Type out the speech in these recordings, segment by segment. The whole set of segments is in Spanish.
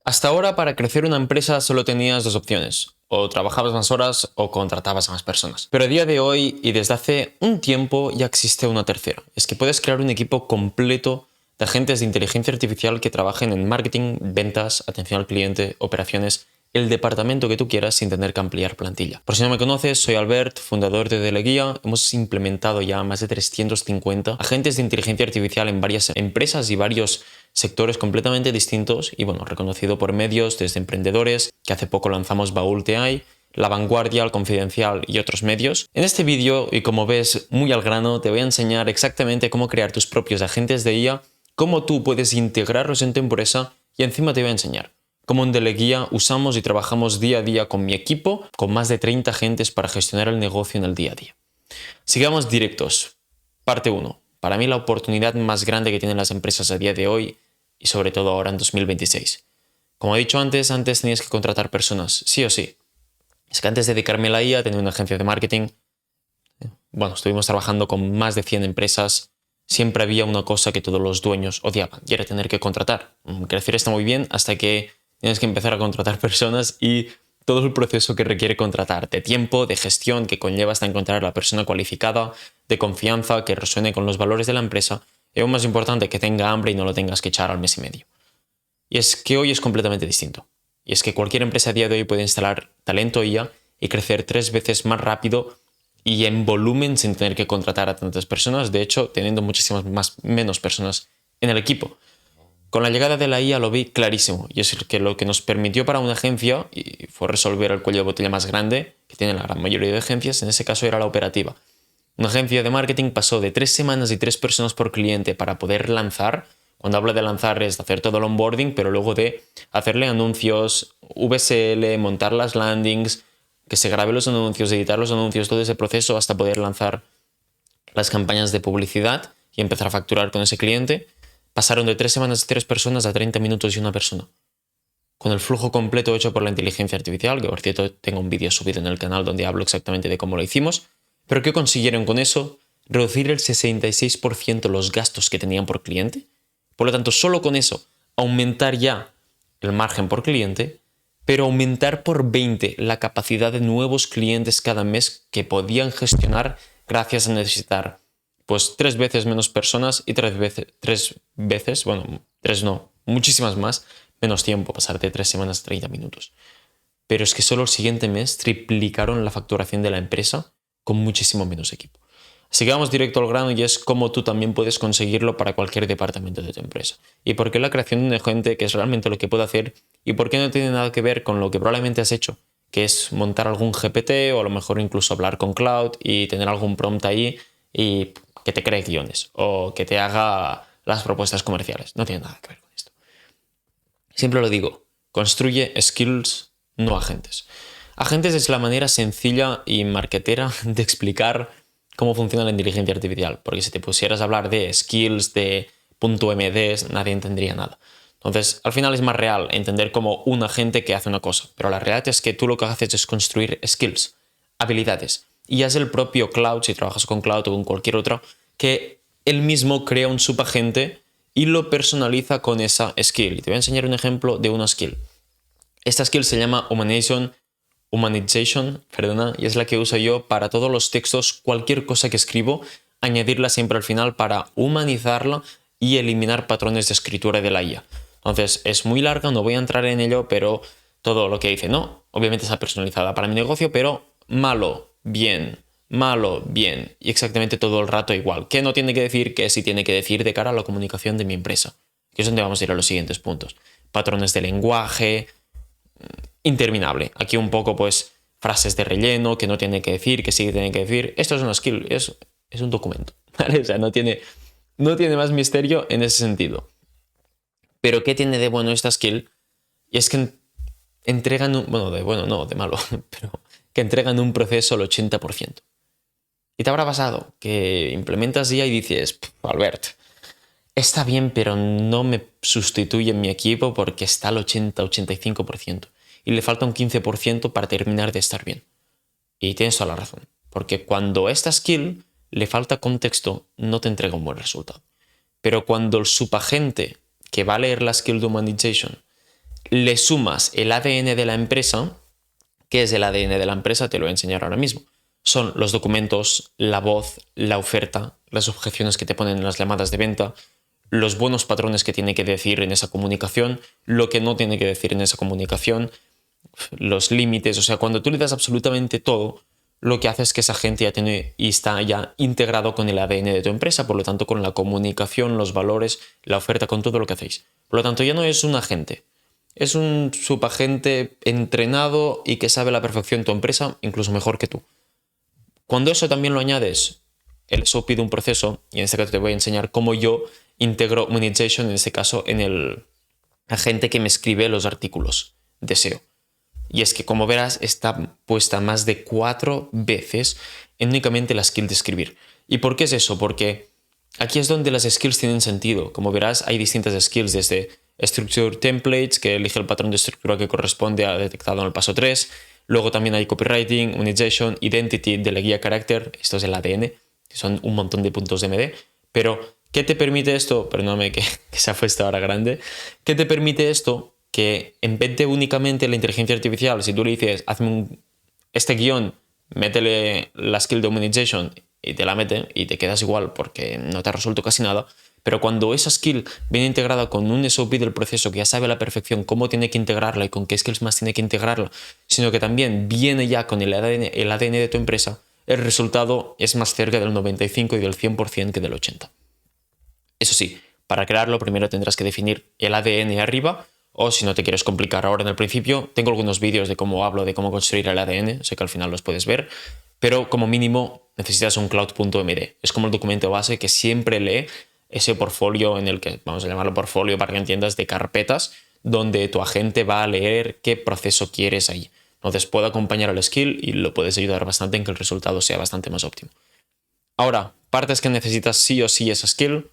Hasta ahora, para crecer una empresa solo tenías dos opciones: o trabajabas más horas o contratabas a más personas. Pero a día de hoy y desde hace un tiempo ya existe una tercera. Es que puedes crear un equipo completo de agentes de inteligencia artificial que trabajen en marketing, ventas, atención al cliente, operaciones, el departamento que tú quieras sin tener que ampliar plantilla. Por si no me conoces, soy Albert, fundador de Deleguía. Hemos implementado ya más de 350 agentes de inteligencia artificial en varias empresas y varios sectores completamente distintos y reconocido por medios desde emprendedores, que hace poco lanzamos Baúl TI, La Vanguardia, El Confidencial y otros medios. En este vídeo, y como ves muy al grano, te voy a enseñar exactamente cómo crear tus propios agentes de IA, cómo tú puedes integrarlos en tu empresa y encima te voy a enseñar cómo en Deleguía usamos y trabajamos día a día con mi equipo, con más de 30 agentes para gestionar el negocio en el día a día. Sigamos directos. Parte 1. Para mí la oportunidad más grande que tienen las empresas a día de hoy y sobre todo ahora en 2026. Como he dicho antes tenías que contratar personas, sí o sí. Es que antes de dedicarme a la IA tenía una agencia de marketing. Estuvimos trabajando con más de 100 empresas. Siempre había una cosa que todos los dueños odiaban y era tener que contratar. Crecer está muy bien hasta que tienes que empezar a contratar personas y todo el proceso que requiere contratar, de tiempo, de gestión, que conlleva hasta encontrar a la persona cualificada, de confianza, que resuene con los valores de la empresa, y aún más importante, que tenga hambre y no lo tengas que echar al mes y medio. Y es que hoy es completamente distinto. Y es que cualquier empresa a día de hoy puede instalar talento IA y crecer 3 veces más rápido y en volumen sin tener que contratar a tantas personas, de hecho, teniendo menos personas en el equipo. Con la llegada de la IA lo vi clarísimo, y es que lo que nos permitió para una agencia y fue resolver el cuello de botella más grande que tienen la gran mayoría de agencias, en ese caso era la operativa. Una agencia de marketing pasó de 3 semanas y 3 personas por cliente para poder lanzar. Cuando hablo de lanzar es de hacer todo el onboarding, pero luego de hacerle anuncios, VSL, montar las landings, que se grabe los anuncios, editar los anuncios, todo ese proceso hasta poder lanzar las campañas de publicidad y empezar a facturar con ese cliente. Pasaron de 3 semanas y 3 personas a 30 minutos y una persona. Con el flujo completo hecho por la inteligencia artificial, que por cierto tengo un vídeo subido en el canal donde hablo exactamente de cómo lo hicimos. ¿Pero qué consiguieron con eso? Reducir el 66% los gastos que tenían por cliente. Por lo tanto, solo con eso, aumentar ya el margen por cliente, pero aumentar por 20 la capacidad de nuevos clientes cada mes que podían gestionar gracias a necesitar 3 veces menos personas y 3 veces, muchísimas más, menos tiempo, pasar de 3 semanas a 30 minutos. Pero es que solo el siguiente mes triplicaron la facturación de la empresa con muchísimo menos equipo. Así que vamos directo al grano y es cómo tú también puedes conseguirlo para cualquier departamento de tu empresa. Y por qué la creación de un agente, que es realmente lo que puedo hacer, y por qué no tiene nada que ver con lo que probablemente has hecho, que es montar algún GPT o a lo mejor incluso hablar con Cloud y tener algún prompt ahí y que te cree guiones o que te haga las propuestas comerciales. No tiene nada que ver con esto. Siempre lo digo, construye skills, no agentes. Agentes es la manera sencilla y marketera de explicar cómo funciona la inteligencia artificial, porque si te pusieras a hablar de skills, de .mds, nadie entendería nada. Entonces, al final es más real entender como un agente que hace una cosa, pero la realidad es que tú lo que haces es construir skills, habilidades, y es el propio Cloud, si trabajas con Cloud o con cualquier otro, que él mismo crea un subagente y lo personaliza con esa skill. Y te voy a enseñar un ejemplo de una skill. Esta skill se llama Humanization, y es la que uso yo para todos los textos, cualquier cosa que escribo, añadirla siempre al final para humanizarla y eliminar patrones de escritura de la IA. Entonces es muy larga, no voy a entrar en ello, pero todo lo que dice, no, obviamente está personalizada para mi negocio, pero malo, bien, y exactamente todo el rato igual. ¿Qué no tiene que decir? ¿Qué sí tiene que decir de cara a la comunicación de mi empresa? Que es donde vamos a ir a los siguientes puntos. Patrones de lenguaje, interminable. Aquí un poco frases de relleno, que no tiene que decir, que sí tiene que decir. Esto es una skill, es un documento, ¿vale? O sea, no tiene más misterio en ese sentido. Pero ¿qué tiene de bueno esta skill? Y es que entregan de malo, pero que entregan un proceso al 80%. Y te habrá pasado que implementas IA y dices, Albert, está bien, pero no me sustituye en mi equipo porque está al 80-85%. Y le falta un 15% para terminar de estar bien. Y tienes toda la razón. Porque cuando a esta skill le falta contexto, no te entrega un buen resultado. Pero cuando el subagente que va a leer la skill de Humanization le sumas el ADN de la empresa. ¿Qué es el ADN de la empresa? Te lo voy a enseñar ahora mismo. Son los documentos, la voz, la oferta, las objeciones que te ponen en las llamadas de venta, los buenos patrones que tiene que decir en esa comunicación, lo que no tiene que decir en esa comunicación, los límites. O sea, cuando tú le das absolutamente todo, lo que hace es que esa gente ya tiene y está ya integrado con el ADN de tu empresa, por lo tanto con la comunicación, los valores, la oferta, con todo lo que hacéis. Por lo tanto, ya no es un agente, es un subagente entrenado y que sabe a la perfección tu empresa, incluso mejor que tú. Cuando eso también lo añades, el SOP de un proceso, y en este caso te voy a enseñar cómo yo integro monetization, en este caso en el agente que me escribe los artículos de SEO. Y es que, como verás, está puesta más de 4 veces en únicamente la skill de escribir. ¿Y por qué es eso? Porque aquí es donde las skills tienen sentido. Como verás, hay distintas skills, desde Structure Templates, que elige el patrón de estructura que corresponde a detectado en el paso 3. Luego también hay Copywriting, Monetization, Identity, de la guía Character. Esto es el ADN, que son un montón de puntos de MD. Pero, ¿qué te permite esto? Perdóname que se ha puesto ahora grande. ¿Qué te permite esto? Que en vez de únicamente la inteligencia artificial, si tú le dices, hazme este guión, métele la skill de monetization y te la mete y te quedas igual porque no te ha resuelto casi nada, pero cuando esa skill viene integrada con un SOP del proceso que ya sabe a la perfección cómo tiene que integrarla y con qué skills más tiene que integrarla, sino que también viene ya con el ADN de tu empresa, el resultado es más cerca del 95 y del 100% que del 80%. Eso sí, para crearlo primero tendrás que definir el ADN arriba. O si no te quieres complicar ahora en el principio, tengo algunos vídeos de cómo hablo de cómo construir el ADN, sé que al final los puedes ver, pero como mínimo necesitas un cloud.md. Es como el documento base que siempre lee ese portfolio en el que, vamos a llamarlo portfolio para que entiendas, de carpetas, donde tu agente va a leer qué proceso quieres ahí. Entonces puede acompañar al skill y lo puedes ayudar bastante en que el resultado sea bastante más óptimo. Ahora, partes que necesitas sí o sí esa skill,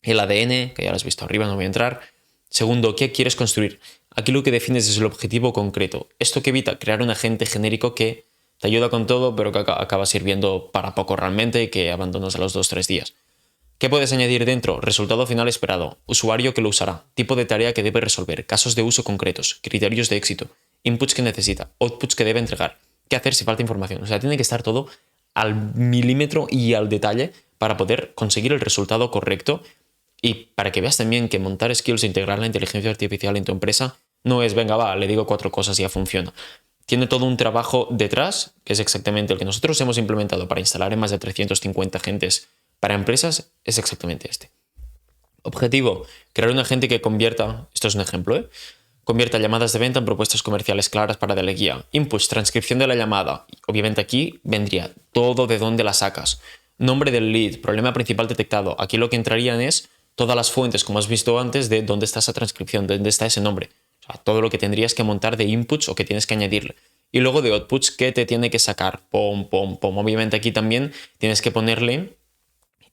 el ADN, que ya lo has visto arriba, no voy a entrar. Segundo, ¿qué quieres construir? Aquí lo que defines es el objetivo concreto. Esto que evita crear un agente genérico que te ayuda con todo, pero que acaba sirviendo para poco realmente y que abandonas a los 2-3 días. ¿Qué puedes añadir dentro? Resultado final esperado, usuario que lo usará, tipo de tarea que debe resolver, casos de uso concretos, criterios de éxito, inputs que necesita, outputs que debe entregar, qué hacer si falta información. O sea, tiene que estar todo al milímetro y al detalle para poder conseguir el resultado correcto. Y para que veas también que montar skills e integrar la inteligencia artificial en tu empresa no es, venga, va, le digo 4 cosas y ya funciona. Tiene todo un trabajo detrás, que es exactamente el que nosotros hemos implementado para instalar en más de 350 agentes para empresas, es exactamente este. Objetivo, crear un agente que convierta, esto es un ejemplo, convierta llamadas de venta en propuestas comerciales claras para la guía. Inputs, transcripción de la llamada. Obviamente aquí vendría todo de dónde la sacas. Nombre del lead, problema principal detectado. Aquí lo que entrarían es todas las fuentes, como has visto antes, de dónde está esa transcripción, dónde está ese nombre. O sea, todo lo que tendrías que montar de inputs o que tienes que añadirle. Y luego de outputs, ¿qué te tiene que sacar? Pom, pom, pom. Obviamente aquí también tienes que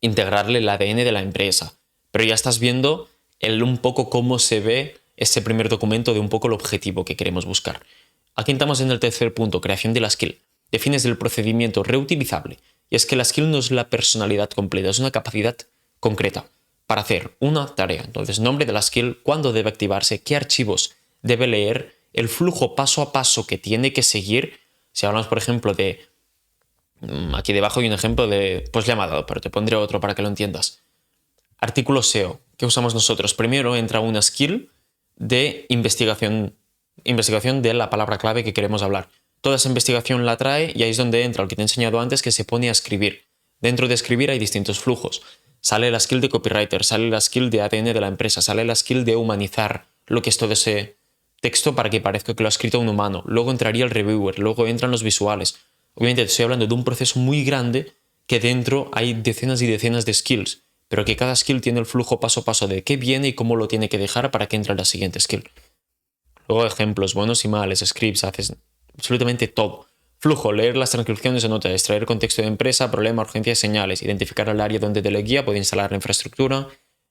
integrarle el ADN de la empresa. Pero ya estás viendo un poco cómo se ve ese primer documento de un poco el objetivo que queremos buscar. Aquí estamos en el tercer punto, creación de la skill. Defines el procedimiento reutilizable. Y es que la skill no es la personalidad completa, es una capacidad concreta para hacer una tarea. Entonces, nombre de la skill, cuándo debe activarse, qué archivos debe leer, el flujo paso a paso que tiene que seguir. Si hablamos, por ejemplo, de... Aquí debajo hay un ejemplo de llamada, pero te pondré otro para que lo entiendas. Artículo SEO. ¿Qué usamos nosotros? Primero entra una skill de investigación de la palabra clave que queremos hablar. Toda esa investigación la trae y ahí es donde entra el que te he enseñado antes, que se pone a escribir. Dentro de escribir hay distintos flujos. Sale la skill de copywriter, sale la skill de ADN de la empresa, sale la skill de humanizar lo que es todo ese texto para que parezca que lo ha escrito un humano. Luego entraría el reviewer, luego entran los visuales. Obviamente te estoy hablando de un proceso muy grande que dentro hay decenas y decenas de skills, pero que cada skill tiene el flujo paso a paso de qué viene y cómo lo tiene que dejar para que entre la siguiente skill. Luego ejemplos, buenos y males, scripts, haces absolutamente todo. Flujo, leer las transcripciones de notas, extraer contexto de empresa, problema, urgencia y señales, identificar el área donde te guía, puede instalar la infraestructura,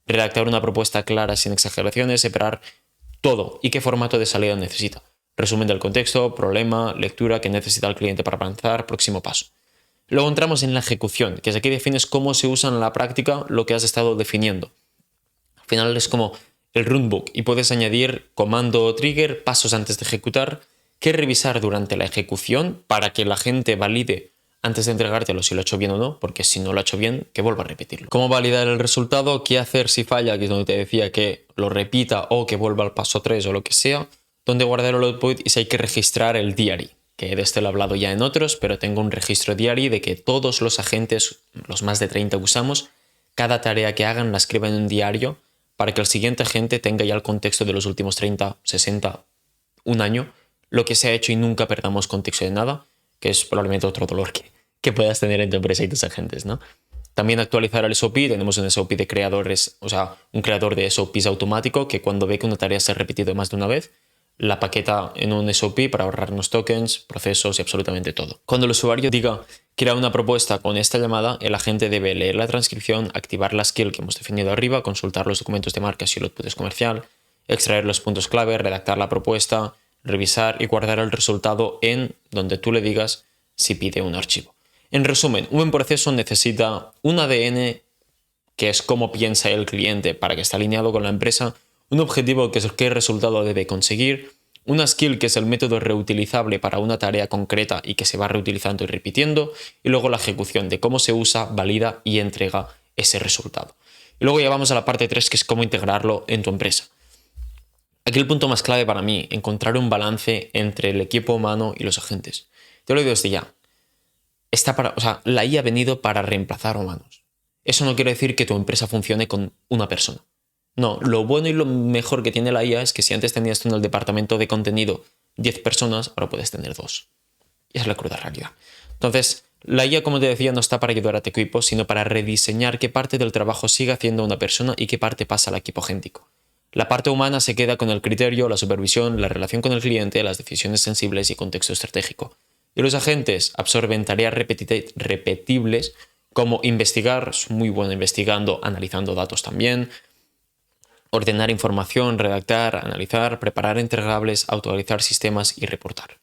redactar una propuesta clara sin exageraciones, separar todo y qué formato de salida necesita. Resumen del contexto, problema, lectura que necesita el cliente para avanzar, próximo paso. Luego entramos en la ejecución, que es aquí defines cómo se usa en la práctica lo que has estado definiendo. Al final es como el runbook y puedes añadir comando o trigger, pasos antes de ejecutar, qué revisar durante la ejecución para que la gente valide antes de entregártelo si lo ha hecho bien o no, porque si no lo ha hecho bien, que vuelva a repetirlo. Cómo validar el resultado, qué hacer si falla, que es donde te decía que lo repita o que vuelva al paso 3 o lo que sea, dónde guardar el output y si hay que registrar el diary, que de este lo he hablado ya en otros, pero tengo un registro diary de que todos los agentes, los más de 30 que usamos, cada tarea que hagan la escriban en un diario para que el siguiente agente tenga ya el contexto de los últimos 30, 60, un año, lo que se ha hecho y nunca perdamos contexto de nada, que es probablemente otro dolor que puedas tener en tu empresa y tus agentes, ¿no? También actualizar el SOP, tenemos un SOP de creadores, o sea, un creador de SOPs automático que cuando ve que una tarea se ha repetido más de una vez, la paqueta en un SOP para ahorrarnos tokens, procesos y absolutamente todo. Cuando el usuario diga crea una propuesta con esta llamada, el agente debe leer la transcripción, activar la skill que hemos definido arriba, consultar los documentos de marca si el output es comercial, extraer los puntos clave, redactar la propuesta, revisar y guardar el resultado en donde tú le digas si pide un archivo. En resumen, un buen proceso necesita un ADN, que es cómo piensa el cliente para que esté alineado con la empresa, un objetivo, que es qué resultado debe conseguir, una skill, que es el método reutilizable para una tarea concreta y que se va reutilizando y repitiendo, y luego la ejecución de cómo se usa, valida y entrega ese resultado. Y luego ya vamos a la parte 3, que es cómo integrarlo en tu empresa. Aquí el punto más clave para mí, encontrar un balance entre el equipo humano y los agentes. Te lo digo desde ya. La IA ha venido para reemplazar humanos. Eso no quiere decir que tu empresa funcione con una persona. No, lo bueno y lo mejor que tiene la IA es que si antes tenías tú en el departamento de contenido 10 personas, ahora puedes tener 2. Y esa es la cruda realidad. Entonces, la IA, como te decía, no está para ayudar a tu equipo, sino para rediseñar qué parte del trabajo sigue haciendo una persona y qué parte pasa al equipo agéntico. La parte humana se queda con el criterio, la supervisión, la relación con el cliente, las decisiones sensibles y contexto estratégico. Y los agentes absorben tareas repetibles como investigar, es muy bueno investigando, analizando datos también, ordenar información, redactar, analizar, preparar entregables, autorizar sistemas y reportar.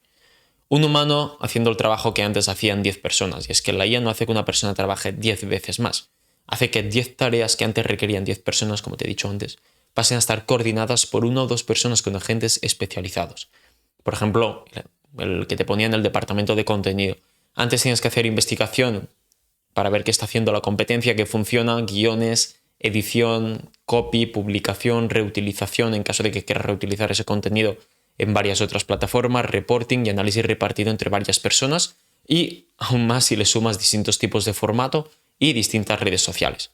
Un humano haciendo el trabajo que antes hacían 10 personas, y es que la IA no hace que una persona trabaje 10 veces más, hace que 10 tareas que antes requerían 10 personas, como te he dicho antes, pasen a estar coordinadas por 1 o 2 personas con agentes especializados. Por ejemplo, el que te ponía en el departamento de contenido. Antes tienes que hacer investigación para ver qué está haciendo la competencia, qué funciona, guiones, edición, copy, publicación, reutilización en caso de que quieras reutilizar ese contenido en varias otras plataformas, reporting y análisis repartido entre varias personas y aún más si le sumas distintos tipos de formato y distintas redes sociales.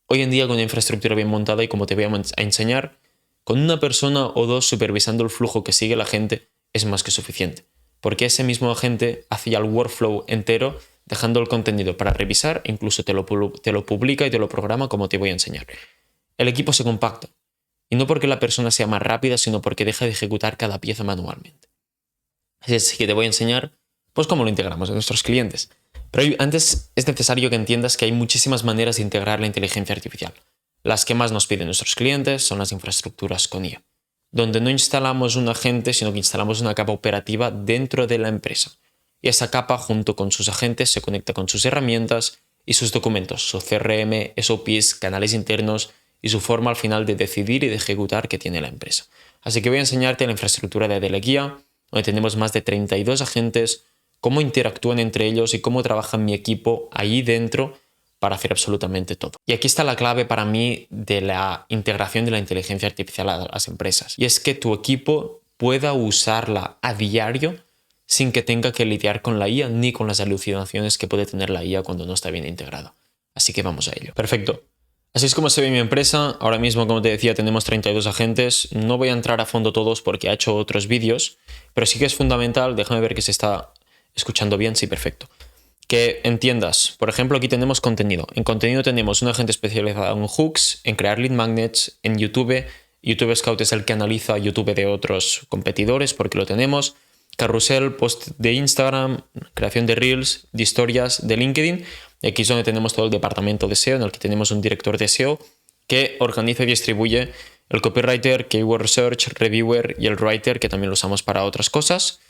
Hoy en día con una infraestructura bien montada y como te voy a enseñar, con una persona o 2 supervisando el flujo que sigue la gente es más que suficiente, porque ese mismo agente hace ya el workflow entero dejando el contenido para revisar, incluso te lo publica y te lo programa como te voy a enseñar. El equipo se compacta, y no porque la persona sea más rápida, sino porque deja de ejecutar cada pieza manualmente. Así es que te voy a enseñar pues cómo lo integramos en nuestros clientes. Pero antes es necesario que entiendas que hay muchísimas maneras de integrar la inteligencia artificial. Las que más nos piden nuestros clientes son las infraestructuras con IA, donde no instalamos un agente, sino que instalamos una capa operativa dentro de la empresa. Y esa capa, junto con sus agentes, se conecta con sus herramientas y sus documentos, su CRM, SOPs, canales internos y su forma al final de decidir y de ejecutar que tiene la empresa. Así que voy a enseñarte la infraestructura de Deleguía, donde tenemos más de 32 agentes, cómo interactúan entre ellos y cómo trabaja mi equipo ahí dentro para hacer absolutamente todo. Y aquí está la clave para mí de la integración de la inteligencia artificial a las empresas. Y es que tu equipo pueda usarla a diario sin que tenga que lidiar con la IA ni con las alucinaciones que puede tener la IA cuando no está bien integrada. Así que vamos a ello. Perfecto. Así es como se ve mi empresa. Ahora mismo, como te decía, tenemos 32 agentes. No voy a entrar a fondo todos porque he hecho otros vídeos, pero sí que es fundamental. Déjame ver que se está escuchando bien. Sí, perfecto. Que entiendas. Por ejemplo, aquí tenemos contenido. En contenido tenemos un agente especializado en hooks, en crear lead magnets, en YouTube. YouTube Scout es el que analiza YouTube de otros competidores porque lo tenemos. Carrusel, post de Instagram, creación de Reels, de historias de LinkedIn. Y aquí es donde tenemos todo el departamento de SEO, en el que tenemos un director de SEO que organiza y distribuye el copywriter, keyword research, reviewer y el writer, que también lo usamos para otras cosas.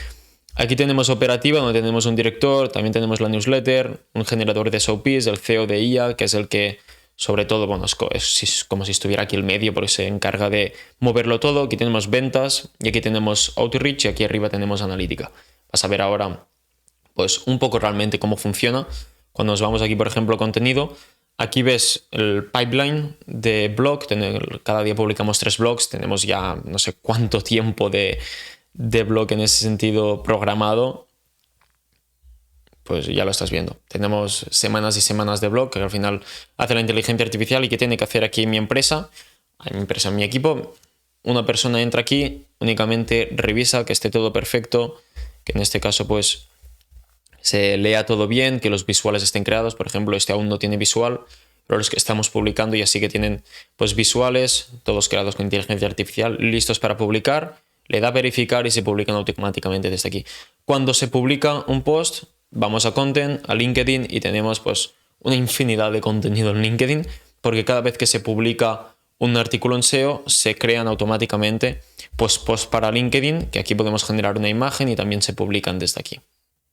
Aquí tenemos operativa, donde tenemos un director, también tenemos la newsletter, un generador de SOPs, el CEO de IA, que es el que Sobre todo, bueno, es como si estuviera aquí el medio porque se encarga de moverlo todo. Aquí tenemos ventas y aquí tenemos outreach y aquí arriba tenemos analítica. Vas a ver ahora pues un poco realmente cómo funciona. Cuando nos vamos aquí, por ejemplo, contenido, aquí ves el pipeline de blog. Cada día publicamos 3 blogs. Tenemos ya no sé cuánto tiempo de blog en ese sentido programado. Pues ya lo estás viendo. Tenemos semanas y semanas de blog que al final hace la inteligencia artificial. ¿Y qué tiene que hacer aquí mi empresa? En mi equipo, una persona entra aquí, únicamente revisa que esté todo perfecto, que en este caso pues se lea todo bien, que los visuales estén creados. Por ejemplo, este aún no tiene visual, pero los que estamos publicando ya sí que tienen pues visuales, todos creados con inteligencia artificial, listos para publicar. Le da a verificar y se publican automáticamente desde aquí. Cuando se publica un post, vamos a Content, a LinkedIn y tenemos pues una infinidad de contenido en LinkedIn, porque cada vez que se publica un artículo en SEO se crean automáticamente pues posts para LinkedIn, que aquí podemos generar una imagen y también se publican desde aquí.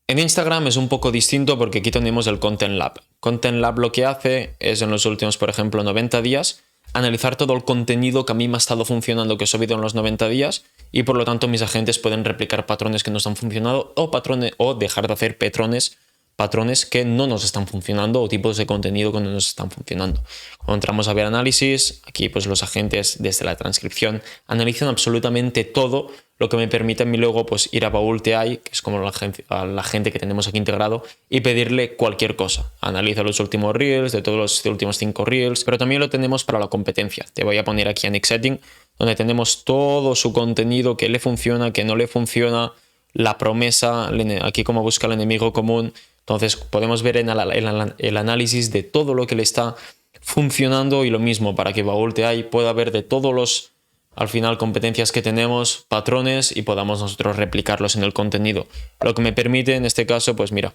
En Instagram es un poco distinto porque aquí tenemos el Content Lab. Content Lab lo que hace es en los últimos, por ejemplo, 90 días, analizar todo el contenido que a mí me ha estado funcionando, que he subido en los 90 días, y por lo tanto mis agentes pueden replicar patrones que nos han funcionado o dejar de hacer patrones que no nos están funcionando o tipos de contenido que no nos están funcionando. Cuando entramos a ver análisis, aquí pues los agentes desde la transcripción analizan absolutamente todo, lo que me permite a mí luego pues ir a Baúl TI, que es como la gente que tenemos aquí integrado, y pedirle cualquier cosa. Analiza los últimos reels, de todos los últimos 5 reels, pero también lo tenemos para la competencia. Te voy a poner aquí en Setting, donde tenemos todo su contenido, que le funciona, que no le funciona, la promesa, aquí como busca el enemigo común. Entonces podemos ver en el análisis de todo lo que le está funcionando, y lo mismo para que Baúl TI pueda ver de todos los al final competencias que tenemos, patrones, y podamos nosotros replicarlos en el contenido. Lo que me permite en este caso, pues mira,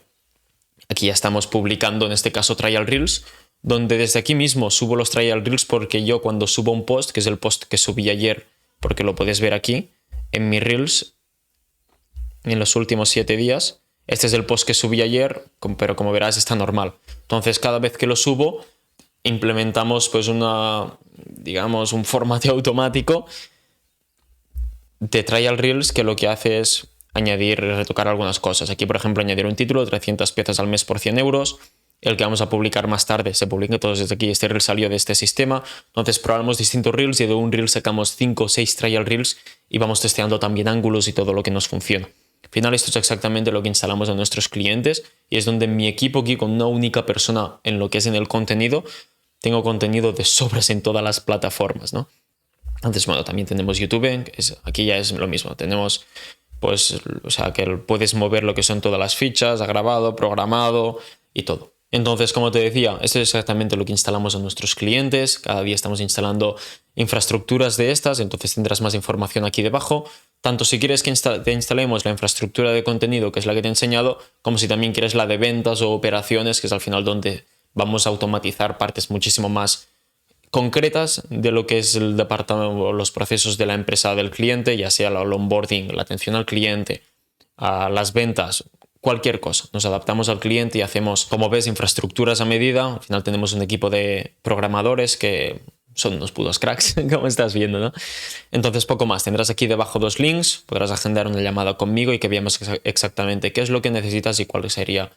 aquí ya estamos publicando en este caso Trial Reels, donde desde aquí mismo subo los Trial Reels, porque yo cuando subo un post, que es el post que subí ayer, porque lo puedes ver aquí, en mis Reels, en los últimos 7 días, este es el post que subí ayer, pero como verás está normal. Entonces cada vez que lo subo, implementamos pues un formato automático de Trial Reels que lo que hace es añadir, retocar algunas cosas. Aquí, por ejemplo, añadir un título, 300 piezas al mes por 100 euros. El que vamos a publicar más tarde se publica todos desde aquí. Este reel salió de este sistema. Entonces probamos distintos reels y de un reel sacamos 5 o 6 trial reels y vamos testeando también ángulos y todo lo que nos funciona. Al final esto es exactamente lo que instalamos a nuestros clientes y es donde mi equipo aquí, con una única persona en lo que es en el contenido, tengo contenido de sobras en todas las plataformas, ¿no? Entonces, bueno, también tenemos YouTube, aquí ya es lo mismo. Tenemos, pues, o sea, que puedes mover lo que son todas las fichas, grabado, programado y todo. Entonces, como te decía, esto es exactamente lo que instalamos a nuestros clientes. Cada día estamos instalando infraestructuras de estas, entonces tendrás más información aquí debajo. Tanto si quieres que te instalemos la infraestructura de contenido, que es la que te he enseñado, como si también quieres la de ventas o operaciones, que es al final donde vamos a automatizar partes muchísimo más concretas de lo que es el departamento, los procesos de la empresa del cliente, ya sea el onboarding, la atención al cliente, a las ventas, cualquier cosa. Nos adaptamos al cliente y hacemos, como ves, infraestructuras a medida. Al final tenemos un equipo de programadores que son unos putos cracks, como estás viendo, ¿no? Entonces, poco más. Tendrás aquí debajo 2 links, podrás agendar una llamada conmigo y que veamos exactamente qué es lo que necesitas y cuál sería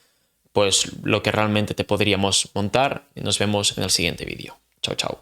pues lo que realmente te podríamos montar. Y nos vemos en el siguiente vídeo. Chao, chao.